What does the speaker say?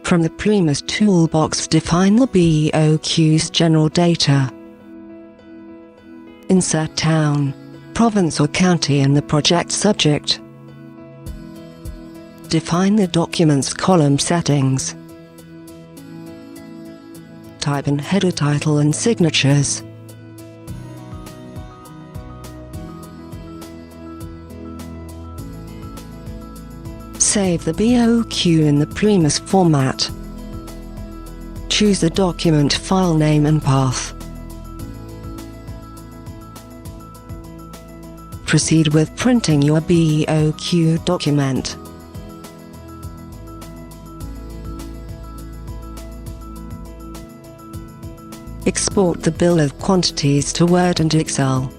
From the PriMus toolbox, define the BOQ's general data. Insert town, province or county in the project subject. Define the document's column settings. Type in header, title and signatures. Save the BOQ in the PriMus format. Choose the document file name and path. Proceed with printing your BOQ document. Export the bill of quantities to Word and Excel.